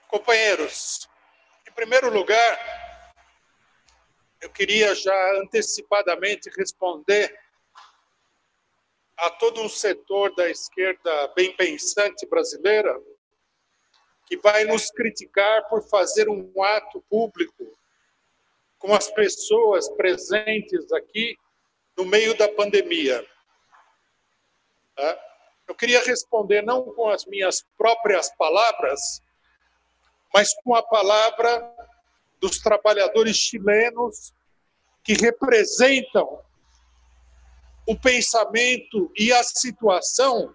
Companheiros, em primeiro lugar, eu queria já antecipadamente responder a todo um setor da esquerda bem pensante brasileira que vai nos criticar por fazer um ato público com as pessoas presentes aqui no meio da pandemia. Eu queria responder não com as minhas próprias palavras, mas com a palavra dos trabalhadores chilenos que representam o pensamento e a situação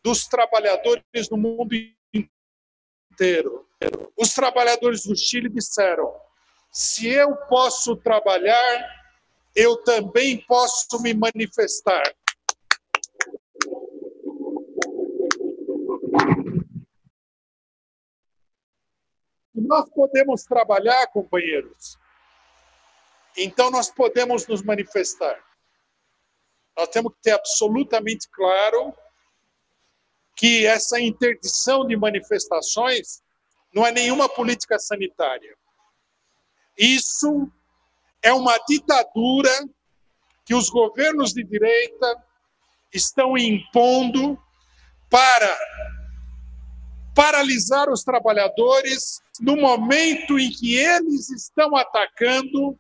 dos trabalhadores no mundo inteiro. Os trabalhadores do Chile disseram: se eu posso trabalhar, eu também posso me manifestar. E nós podemos trabalhar, companheiros, então nós podemos nos manifestar. Nós temos que ter absolutamente claro que essa interdição de manifestações não é nenhuma política sanitária. Isso é uma ditadura que os governos de direita estão impondo para paralisar os trabalhadores no momento em que eles estão atacando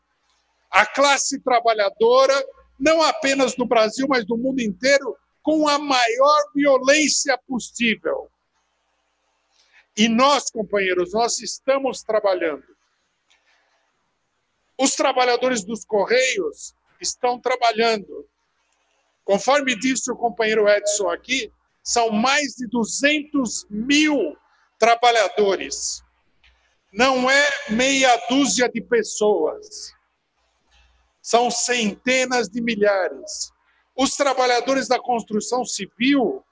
a classe trabalhadora, não apenas no Brasil, mas no mundo inteiro, com a maior violência possível. E nós, companheiros, nós estamos trabalhando. Os trabalhadores dos Correios estão trabalhando. Conforme disse o companheiro Edson aqui, são mais de 200 mil trabalhadores. Não é meia dúzia de pessoas. São centenas de milhares. Os trabalhadores da construção civil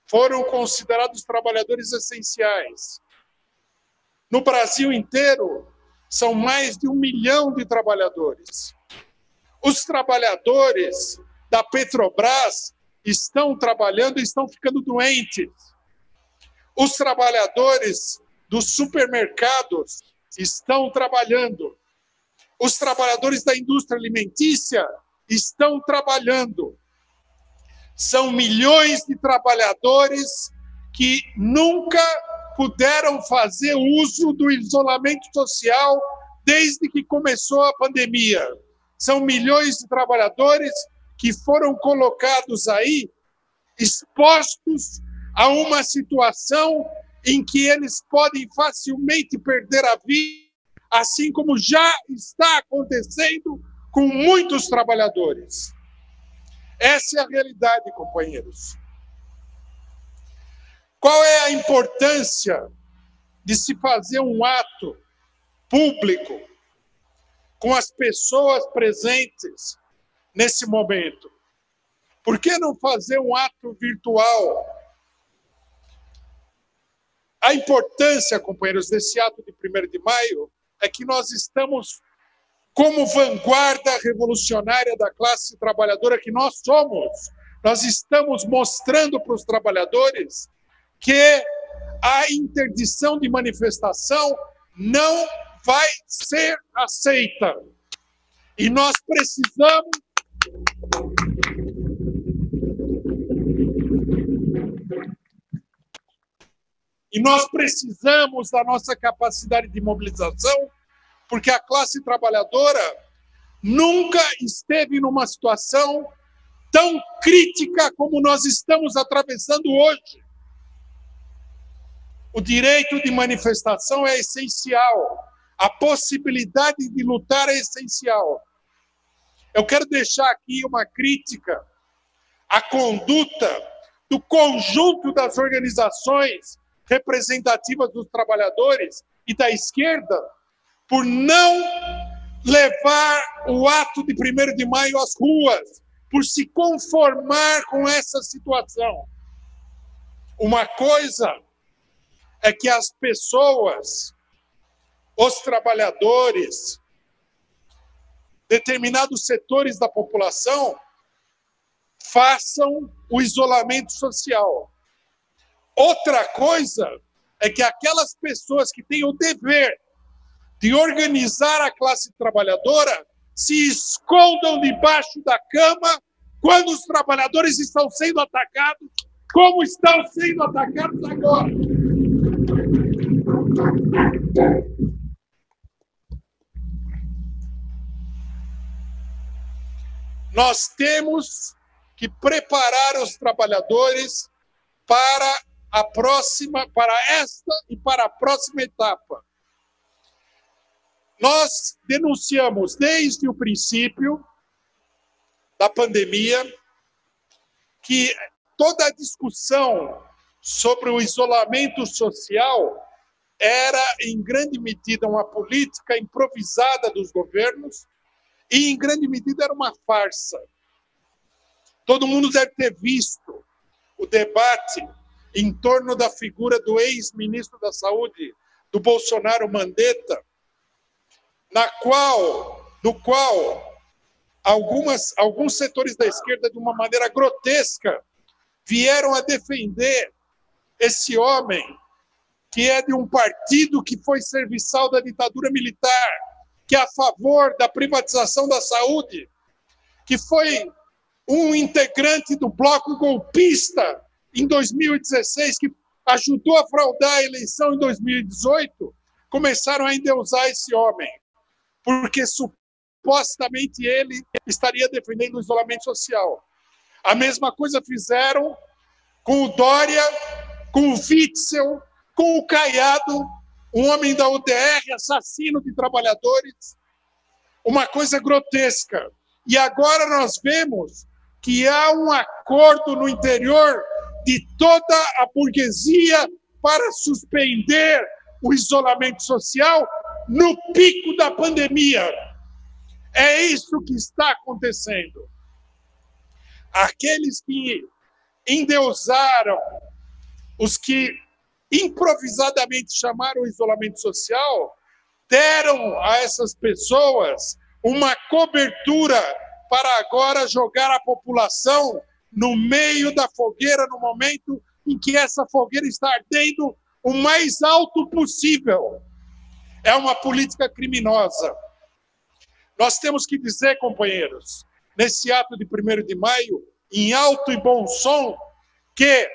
foram considerados trabalhadores essenciais. No Brasil inteiro, são mais de 1 milhão de trabalhadores. Os trabalhadores da Petrobras estão trabalhando e estão ficando doentes. Os trabalhadores dos supermercados estão trabalhando. Os trabalhadores da indústria alimentícia estão trabalhando. São milhões de trabalhadores que nunca puderam fazer uso do isolamento social desde que começou a pandemia. São milhões de trabalhadores que foram colocados aí, expostos a uma situação em que eles podem facilmente perder a vida, assim como já está acontecendo com muitos trabalhadores. Essa é a realidade, companheiros. Qual é a importância de se fazer um ato público com as pessoas presentes nesse momento? Por que não fazer um ato virtual? A importância, companheiros, desse ato de 1º de maio é que nós estamos, como vanguarda revolucionária da classe trabalhadora que nós somos, nós estamos mostrando para os trabalhadores que a interdição de manifestação não vai ser aceita. E nós precisamos da nossa capacidade de mobilização, porque a classe trabalhadora nunca esteve numa situação tão crítica como nós estamos atravessando hoje. O direito de manifestação é essencial. A possibilidade de lutar é essencial. Eu quero deixar aqui uma crítica à conduta do conjunto das organizações representativas dos trabalhadores e da esquerda por não levar o ato de 1º de maio às ruas, por se conformar com essa situação. Uma coisa é que as pessoas, os trabalhadores, determinados setores da população façam o isolamento social. Outra coisa é que aquelas pessoas que têm o dever de organizar a classe trabalhadora se escondam debaixo da cama quando os trabalhadores estão sendo atacados, como estão sendo atacados agora. Nós temos que preparar os trabalhadores para esta e para a próxima etapa. Nós denunciamos desde o princípio da pandemia que toda a discussão sobre o isolamento social era, em grande medida, uma política improvisada dos governos e, em grande medida, era uma farsa. Todo mundo deve ter visto o debate em torno da figura do ex-ministro da Saúde, do Bolsonaro Mandetta, no qual alguns setores da esquerda, de uma maneira grotesca, vieram a defender esse homem, que é de um partido que foi serviçal da ditadura militar, que é a favor da privatização da saúde, que foi um integrante do bloco golpista em 2016, que ajudou a fraudar a eleição em 2018, começaram a endeusar esse homem, porque supostamente ele estaria defendendo o isolamento social. A mesma coisa fizeram com o Dória, com o Witzel, com o Caiado, um homem da UDR, assassino de trabalhadores, uma coisa grotesca. E agora nós vemos que há um acordo no interior de toda a burguesia para suspender o isolamento social no pico da pandemia. É isso que está acontecendo. Aqueles que endeusaram, os que improvisadamente chamaram o isolamento social, deram a essas pessoas uma cobertura para agora jogar a população no meio da fogueira, no momento em que essa fogueira está ardendo o mais alto possível. É uma política criminosa. Nós temos que dizer, companheiros, nesse ato de 1º de maio, em alto e bom som, que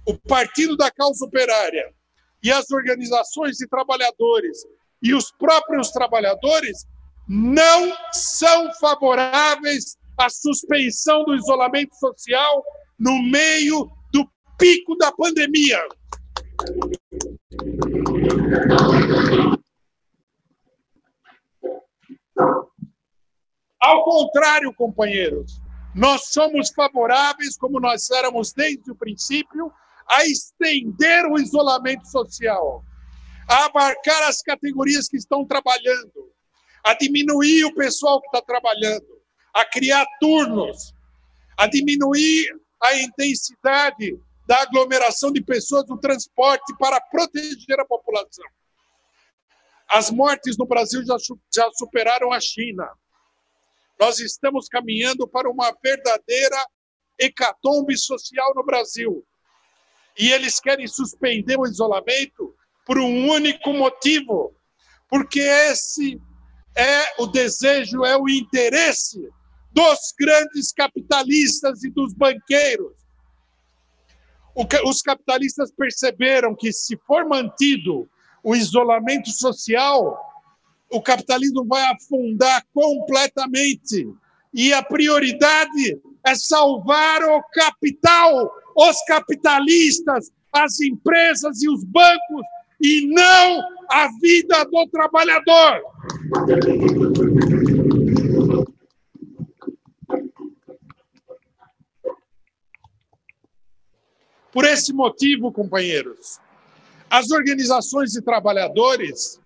o Partido da Causa Operária e as organizações de trabalhadores e os próprios trabalhadores não são favoráveis à suspensão do isolamento social no meio do pico da pandemia. Ao contrário, companheiros, nós somos favoráveis, como nós éramos desde o princípio, a estender o isolamento social, a abarcar as categorias que estão trabalhando, a diminuir o pessoal que está trabalhando, a criar turnos, a diminuir a intensidade da aglomeração de pessoas no transporte para proteger a população. As mortes no Brasil já superaram a China. Nós estamos caminhando para uma verdadeira hecatombe social no Brasil. E eles querem suspender o isolamento por um único motivo, porque esse é o desejo, é o interesse dos grandes capitalistas e dos banqueiros. Os capitalistas perceberam que, se for mantido o isolamento social, o capitalismo vai afundar completamente. E a prioridade é salvar o capital, os capitalistas, as empresas e os bancos, e não a vida do trabalhador. Por esse motivo, companheiros, as organizações de trabalhadores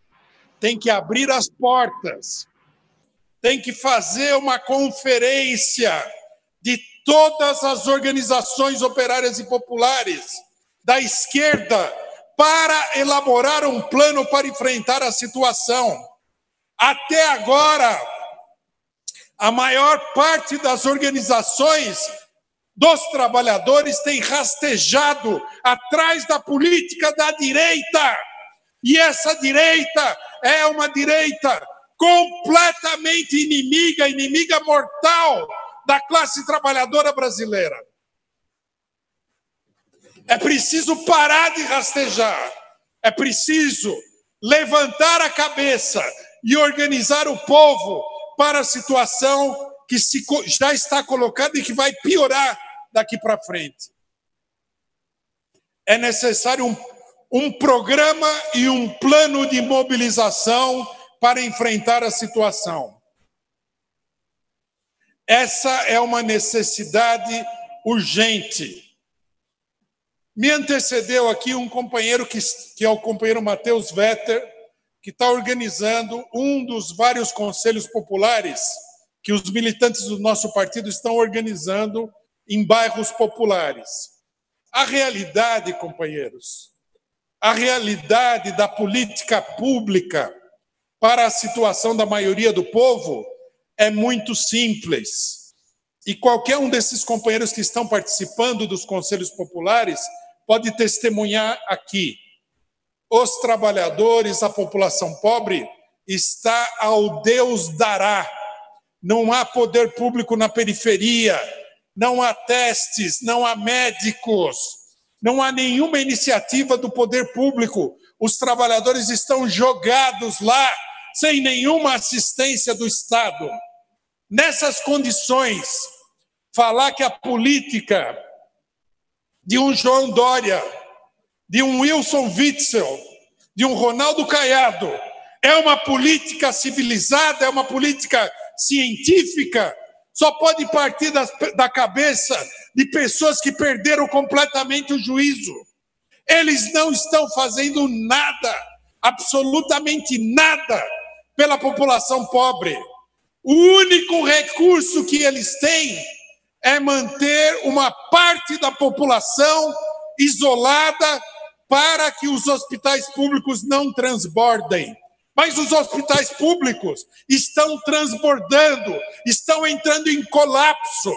têm que abrir as portas, têm que fazer uma conferência de todas as organizações operárias e populares da esquerda para elaborar um plano para enfrentar a situação. Até agora, a maior parte das organizações dos trabalhadores tem rastejado atrás da política da direita. E essa direita é uma direita completamente inimiga mortal da classe trabalhadora brasileira. É preciso parar de rastejar, é preciso levantar a cabeça e organizar o povo para a situação que já está colocada e que vai piorar daqui para frente. É necessário um programa e um plano de mobilização para enfrentar a situação. Essa é uma necessidade urgente. Me antecedeu aqui um companheiro que é o companheiro Matheus Vetter, que está organizando um dos vários conselhos populares que os militantes do nosso partido estão organizando em bairros populares. A realidade, companheiros, a realidade da política pública para a situação da maioria do povo é muito simples. E qualquer um desses companheiros que estão participando dos conselhos populares pode testemunhar aqui. Os trabalhadores, a população pobre, está ao Deus dará. Não há poder público na periferia, não há testes, não há médicos, não há nenhuma iniciativa do poder público. Os trabalhadores estão jogados lá, sem nenhuma assistência do Estado. Nessas condições, falar que a política de um João Dória, de um Wilson Witzel, de um Ronaldo Caiado, é uma política civilizada, é uma política científica, só pode partir da cabeça de pessoas que perderam completamente o juízo. Eles não estão fazendo nada, absolutamente nada, pela população pobre. O único recurso que eles têm é manter uma parte da população isolada para que os hospitais públicos não transbordem. Mas os hospitais públicos estão transbordando, estão entrando em colapso.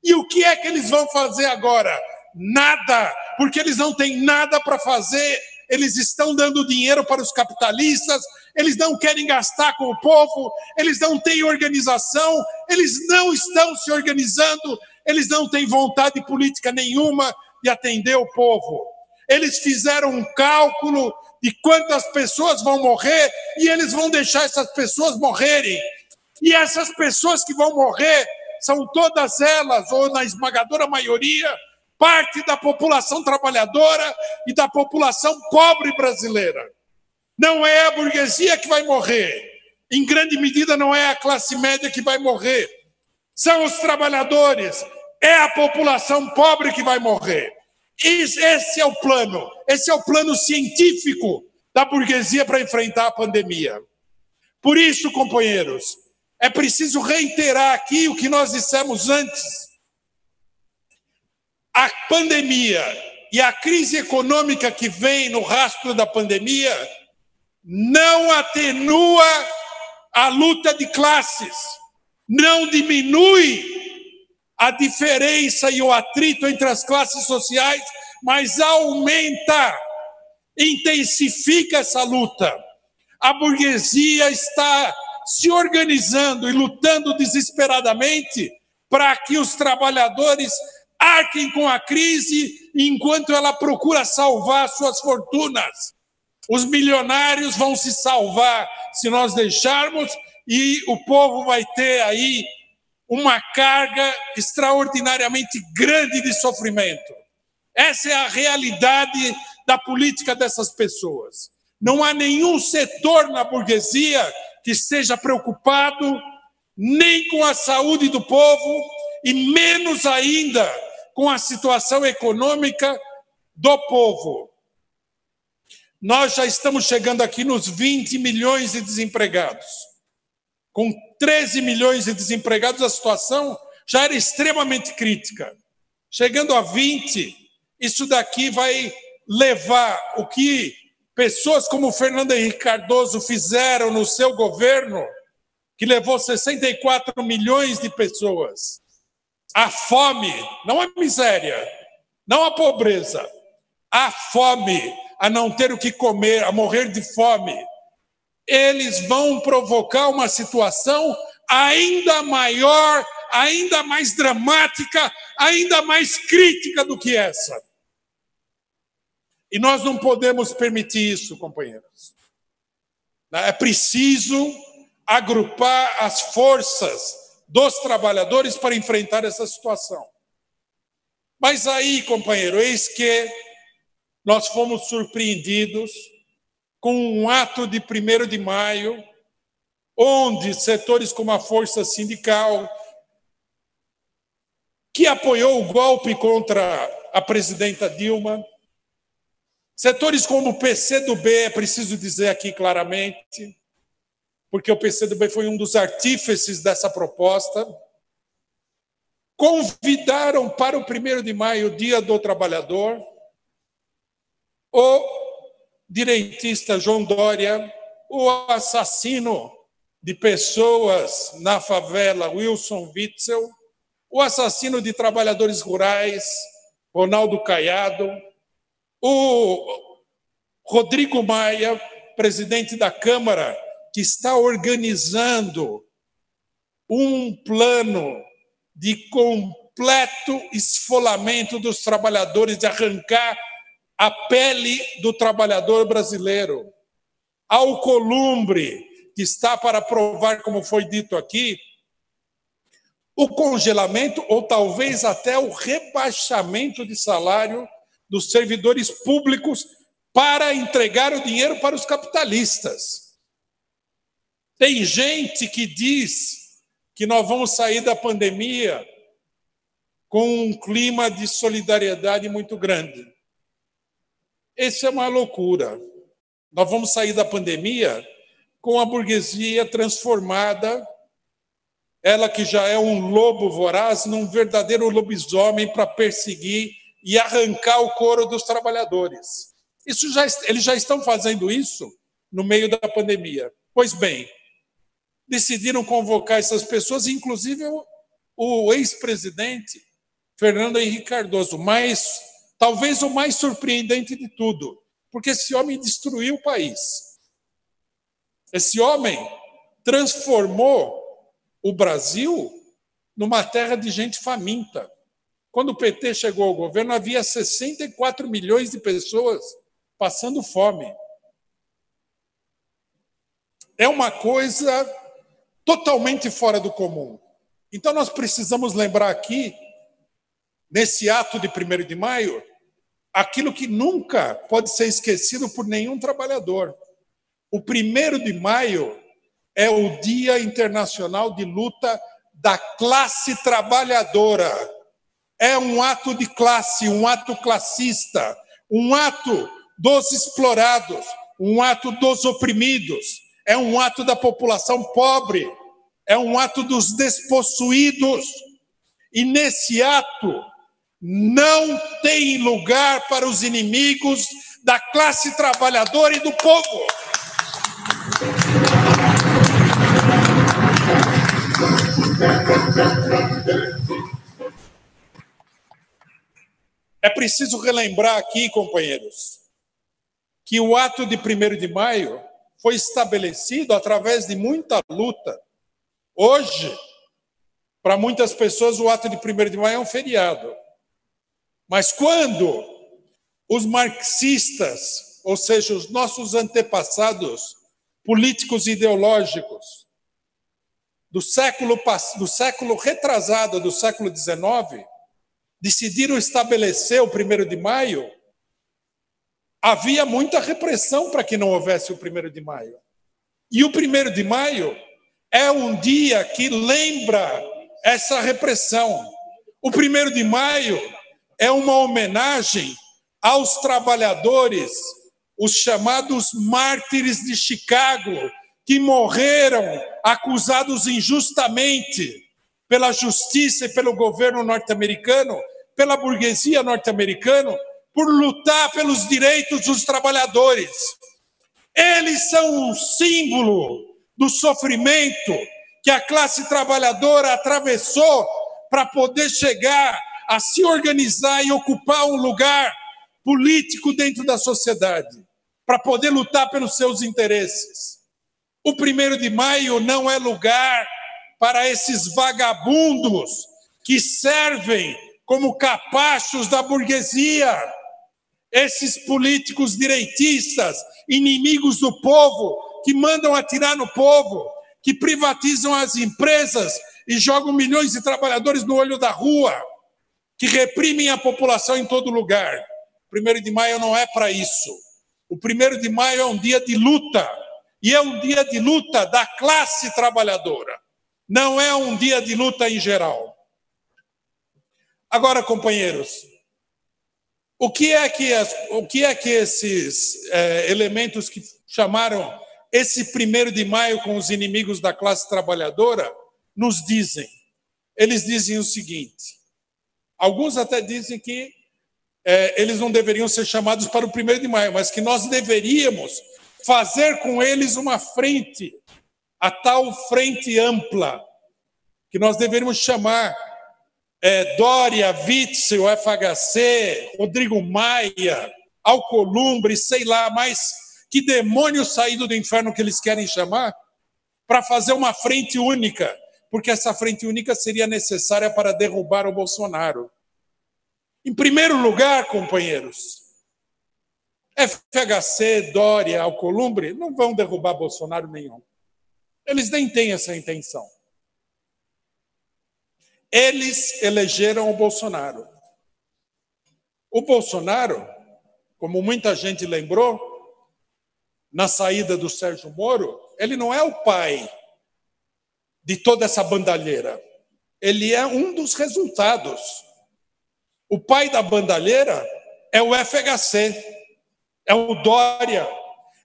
E o que é que eles vão fazer agora? Nada, porque eles não têm nada para fazer, eles estão dando dinheiro para os capitalistas, eles não querem gastar com o povo, eles não têm organização, eles não estão se organizando, eles não têm vontade política nenhuma de atender o povo. Eles fizeram um cálculo de quantas pessoas vão morrer e eles vão deixar essas pessoas morrerem. E essas pessoas que vão morrer são todas elas, ou na esmagadora maioria, parte da população trabalhadora e da população pobre brasileira. Não é a burguesia que vai morrer. Em grande medida, não é a classe média que vai morrer. São os trabalhadores. É a população pobre que vai morrer. Esse é o plano científico da burguesia para enfrentar a pandemia. Por isso, companheiros, é preciso reiterar aqui o que nós dissemos antes. A pandemia e a crise econômica que vem no rastro da pandemia não atenua a luta de classes, não diminui a diferença e o atrito entre as classes sociais, mas aumenta, intensifica essa luta. A burguesia está se organizando e lutando desesperadamente para que os trabalhadores arquem com a crise enquanto ela procura salvar suas fortunas. Os milionários vão se salvar se nós deixarmos e o povo vai ter aí uma carga extraordinariamente grande de sofrimento. Essa é a realidade da política dessas pessoas. Não há nenhum setor na burguesia que esteja preocupado nem com a saúde do povo e menos ainda com a situação econômica do povo. Nós já estamos chegando aqui nos 20 milhões de desempregados. Com 13 milhões de desempregados, a situação já era extremamente crítica. Chegando a 20, isso daqui vai levar o que pessoas como Fernando Henrique Cardoso fizeram no seu governo, que levou 64 milhões de pessoas a fome, não a miséria, não a pobreza, a fome, a não ter o que comer, a morrer de fome, eles vão provocar uma situação ainda maior, ainda mais dramática, ainda mais crítica do que essa. E nós não podemos permitir isso, companheiros. É preciso agrupar as forças dos trabalhadores para enfrentar essa situação. Mas aí, companheiro, eis que nós fomos surpreendidos com um ato de 1º de maio, onde setores como a Força Sindical, que apoiou o golpe contra a presidenta Dilma, setores como o PCdoB, é preciso dizer aqui claramente, porque o PCdoB foi um dos artífices dessa proposta, convidaram para o 1º de maio, o Dia do Trabalhador, o direitista João Dória, o assassino de pessoas na favela, Wilson Witzel, o assassino de trabalhadores rurais, Ronaldo Caiado, o Rodrigo Maia, presidente da Câmara, que está organizando um plano de completo esfolamento dos trabalhadores, de arrancar a pele do trabalhador brasileiro. Alcolumbre, que está para aprovar, como foi dito aqui, o congelamento ou talvez até o rebaixamento de salário dos servidores públicos para entregar o dinheiro para os capitalistas. Tem gente que diz que nós vamos sair da pandemia com um clima de solidariedade muito grande. Isso é uma loucura. Nós vamos sair da pandemia com a burguesia transformada, ela que já é um lobo voraz, num verdadeiro lobisomem para perseguir e arrancar o couro dos trabalhadores. Eles já estão fazendo isso no meio da pandemia. Pois bem, decidiram convocar essas pessoas, inclusive o ex-presidente Fernando Henrique Cardoso, mas talvez o mais surpreendente de tudo, porque esse homem destruiu o país. Esse homem transformou o Brasil numa terra de gente faminta. Quando o PT chegou ao governo, havia 64 milhões de pessoas passando fome. É uma coisa totalmente fora do comum. Então, nós precisamos lembrar aqui, nesse ato de 1º de maio, aquilo que nunca pode ser esquecido por nenhum trabalhador. O 1º de maio é o Dia Internacional de Luta da Classe Trabalhadora. É um ato de classe, um ato classista, um ato dos explorados, um ato dos oprimidos, é um ato da população pobre, é um ato dos despossuídos. E nesse ato não tem lugar para os inimigos da classe trabalhadora e do povo. É preciso relembrar aqui, companheiros, que o ato de 1º de maio foi estabelecido através de muita luta. Hoje, para muitas pessoas, o ato de 1º de maio é um feriado. Mas quando os marxistas, ou seja, os nossos antepassados políticos e ideológicos do século retrasado, do século XIX, decidiram estabelecer o 1º de maio, havia muita repressão para que não houvesse o 1º de maio. E o 1º de maio é um dia que lembra essa repressão. O 1º de maio é uma homenagem aos trabalhadores, os chamados mártires de Chicago, que morreram acusados injustamente pela justiça e pelo governo norte-americano, pela burguesia norte-americana, por lutar pelos direitos dos trabalhadores. Eles são um símbolo do sofrimento que a classe trabalhadora atravessou para poder chegar a se organizar e ocupar um lugar político dentro da sociedade, para poder lutar pelos seus interesses. O 1º de maio não é lugar para esses vagabundos que servem como capachos da burguesia, esses políticos direitistas, inimigos do povo, que mandam atirar no povo, que privatizam as empresas e jogam milhões de trabalhadores no olho da rua, que reprimem a população em todo lugar. O 1º de maio não é para isso. O 1º de maio é um dia de luta, e é um dia de luta da classe trabalhadora. Não é um dia de luta em geral. Agora, companheiros, o que é que esses elementos que chamaram esse 1º de maio com os inimigos da classe trabalhadora nos dizem? Eles dizem o seguinte: alguns até dizem que eles não deveriam ser chamados para o 1º de maio, mas que nós deveríamos fazer com eles uma frente, a tal frente ampla, que nós deveríamos chamar Dória, Witzel, FHC, Rodrigo Maia, Alcolumbre, sei lá, mas que demônio saído do inferno que eles querem chamar, para fazer uma frente única, porque essa frente única seria necessária para derrubar o Bolsonaro. Em primeiro lugar, companheiros, FHC, Dória, Alcolumbre não vão derrubar Bolsonaro nenhum. Eles nem têm essa intenção. Eles elegeram o Bolsonaro. O Bolsonaro, como muita gente lembrou, na saída do Sérgio Moro, ele não é o pai de toda essa bandalheira. Ele é um dos resultados. O pai da bandalheira é o FHC, é o Dória,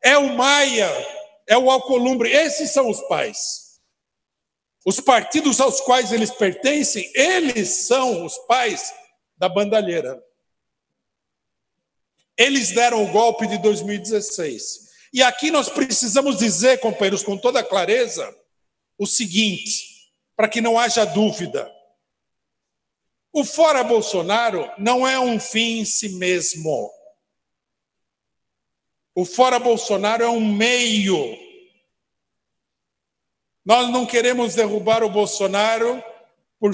é o Maia, é o Alcolumbre. Esses são os pais. Os partidos aos quais eles pertencem, eles são os pais da bandalheira. Eles deram o golpe de 2016. E aqui nós precisamos dizer, companheiros, com toda clareza, o seguinte, para que não haja dúvida. O fora Bolsonaro não é um fim em si mesmo. O fora Bolsonaro é um meio. Nós não queremos derrubar o Bolsonaro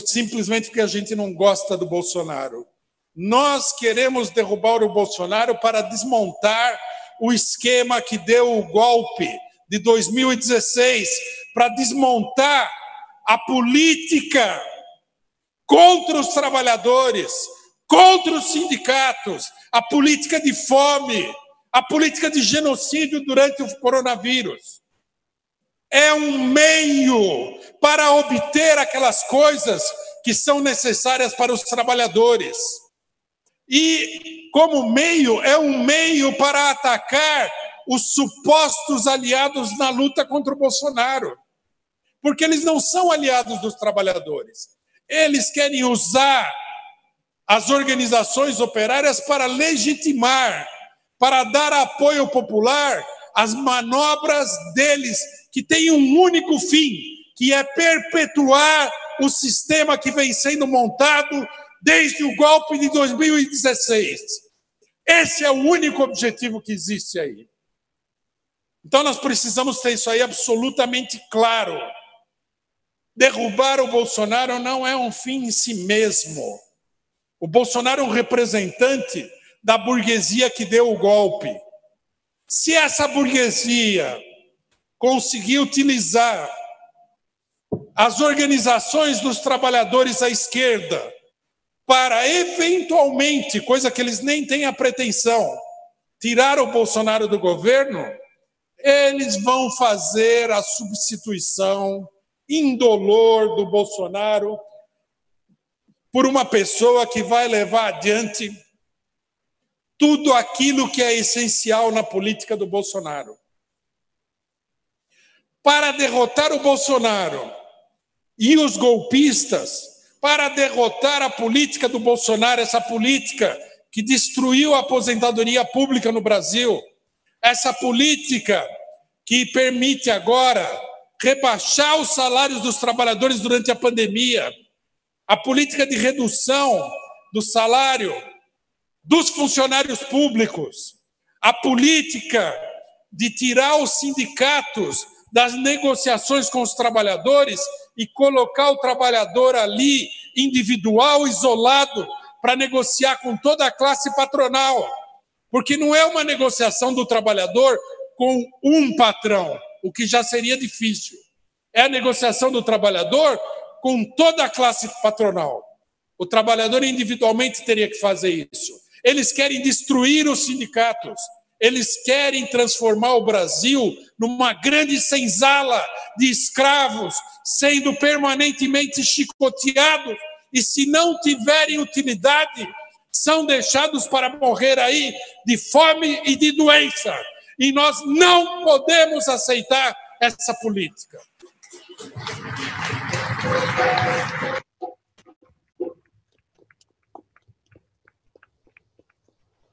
simplesmente porque a gente não gosta do Bolsonaro. Nós queremos derrubar o Bolsonaro para desmontar o esquema que deu o golpe de 2016, para desmontar a política contra os trabalhadores, contra os sindicatos, a política de fome, a política de genocídio durante o coronavírus. É um meio para obter aquelas coisas que são necessárias para os trabalhadores. E, como meio, é um meio para atacar os supostos aliados na luta contra o Bolsonaro. Porque eles não são aliados dos trabalhadores. Eles querem usar as organizações operárias para legitimar, para dar apoio popular às manobras deles, que têm um único fim, que é perpetuar o sistema que vem sendo montado desde o golpe de 2016. Esse é o único objetivo que existe aí. Então nós precisamos ter isso aí absolutamente claro. Derrubar o Bolsonaro não é um fim em si mesmo. O Bolsonaro é um representante da burguesia que deu o golpe. Se essa burguesia conseguir utilizar as organizações dos trabalhadores à esquerda para, eventualmente, coisa que eles nem têm a pretensão, tirar o Bolsonaro do governo, eles vão fazer a substituição indolor do Bolsonaro por uma pessoa que vai levar adiante tudo aquilo que é essencial na política do Bolsonaro. Para derrotar o Bolsonaro e os golpistas, para derrotar a política do Bolsonaro, essa política que destruiu a aposentadoria pública no Brasil, essa política que permite agora rebaixar os salários dos trabalhadores durante a pandemia, a política de redução do salário dos funcionários públicos, a política de tirar os sindicatos das negociações com os trabalhadores e colocar o trabalhador ali, individual, isolado, para negociar com toda a classe patronal. Porque não é uma negociação do trabalhador com um patrão, o que já seria difícil. É a negociação do trabalhador com toda a classe patronal. O trabalhador individualmente teria que fazer isso. Eles querem destruir os sindicatos. Eles querem transformar o Brasil numa grande senzala de escravos, sendo permanentemente chicoteados, e se não tiverem utilidade, são deixados para morrer aí de fome e de doença. E nós não podemos aceitar essa política.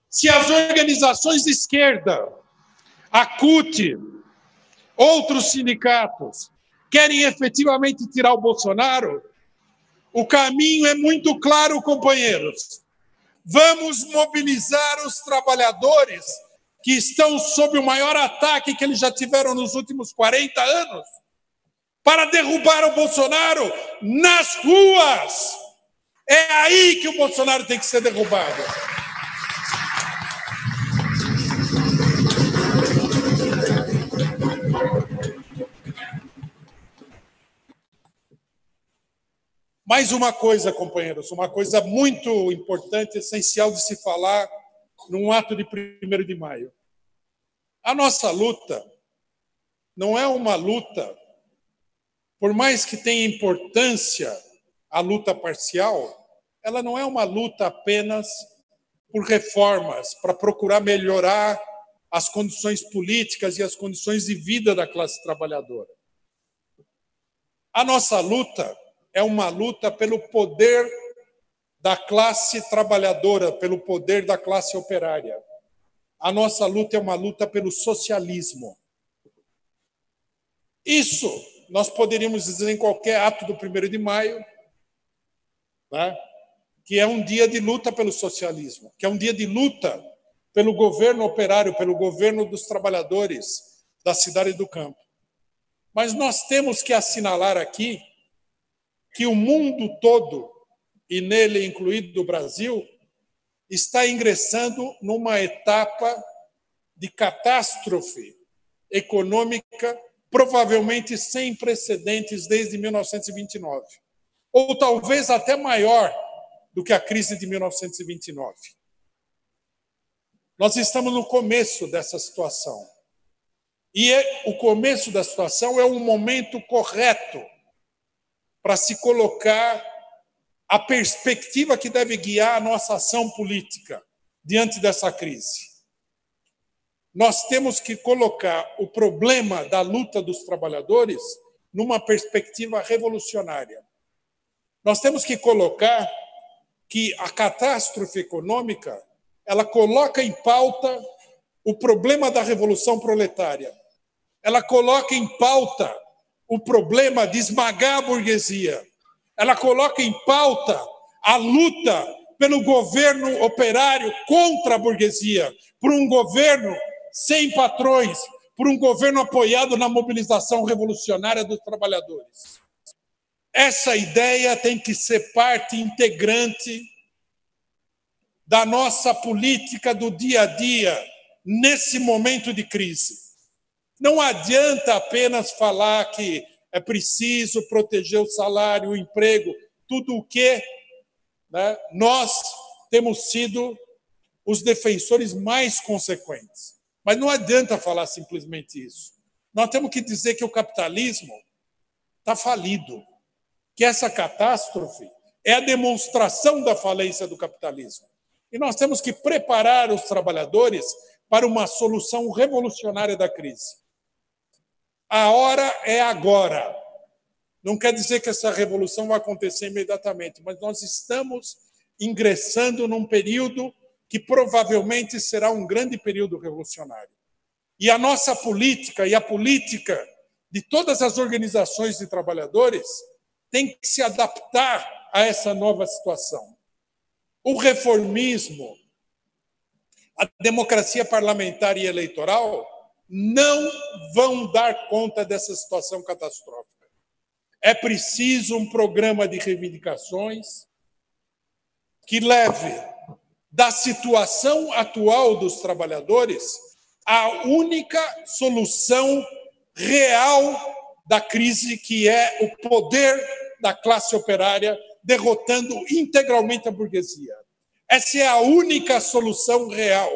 Se as organizações de esquerda, a CUT, outros sindicatos, querem efetivamente tirar o Bolsonaro, o caminho é muito claro, companheiros. Vamos mobilizar os trabalhadores que estão sob o maior ataque que eles já tiveram nos últimos 40 anos para derrubar o Bolsonaro nas ruas. É aí que o Bolsonaro tem que ser derrubado. Mais uma coisa, companheiros, uma coisa muito importante, essencial de se falar num ato de 1º de maio. A nossa luta não é uma luta, por mais que tenha importância a luta parcial, ela não é uma luta apenas por reformas, para procurar melhorar as condições políticas e as condições de vida da classe trabalhadora. A nossa luta é uma luta pelo poder da classe trabalhadora, pelo poder da classe operária. A nossa luta é uma luta pelo socialismo. Isso nós poderíamos dizer em qualquer ato do 1º de maio, né, que é um dia de luta pelo socialismo, que é um dia de luta pelo governo operário, pelo governo dos trabalhadores da cidade e do campo. Mas nós temos que assinalar aqui que o mundo todo, e nele incluído o Brasil, está ingressando numa etapa de catástrofe econômica, provavelmente sem precedentes desde 1929, ou talvez até maior do que a crise de 1929. Nós estamos no começo dessa situação. E o começo da situação é um momento correto para se colocar a perspectiva que deve guiar a nossa ação política diante dessa crise. Nós temos que colocar o problema da luta dos trabalhadores numa perspectiva revolucionária. Nós temos que colocar que a catástrofe econômica, ela coloca em pauta o problema da revolução proletária. Ela coloca em pauta o problema de esmagar a burguesia. Ela coloca em pauta a luta pelo governo operário contra a burguesia, por um governo sem patrões, por um governo apoiado na mobilização revolucionária dos trabalhadores. Essa ideia tem que ser parte integrante da nossa política do dia a dia, nesse momento de crise. Não adianta apenas falar que é preciso proteger o salário, o emprego, tudo o que, né, nós temos sido os defensores mais consequentes. Mas não adianta falar simplesmente isso. Nós temos que dizer que o capitalismo está falido, que essa catástrofe é a demonstração da falência do capitalismo. E nós temos que preparar os trabalhadores para uma solução revolucionária da crise. A hora é agora. Não quer dizer que essa revolução vai acontecer imediatamente, mas nós estamos ingressando num período que provavelmente será um grande período revolucionário. E a nossa política e a política de todas as organizações de trabalhadores tem que se adaptar a essa nova situação. O reformismo, a democracia parlamentar e eleitoral não vão dar conta dessa situação catastrófica. É preciso um programa de reivindicações que leve da situação atual dos trabalhadores a única solução real da crise, que é o poder da classe operária derrotando integralmente a burguesia. Essa é a única solução real.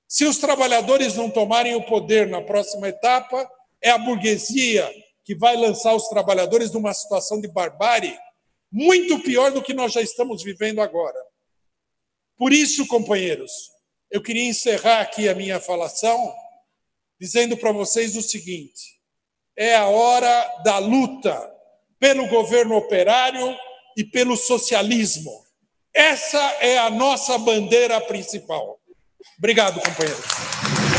Se os trabalhadores não tomarem o poder na próxima etapa, é a burguesia que vai lançar os trabalhadores numa situação de barbárie muito pior do que nós já estamos vivendo agora. Por isso, companheiros, eu queria encerrar aqui a minha falação dizendo para vocês o seguinte: é a hora da luta pelo governo operário e pelo socialismo. Essa é a nossa bandeira principal. Obrigado, companheiros.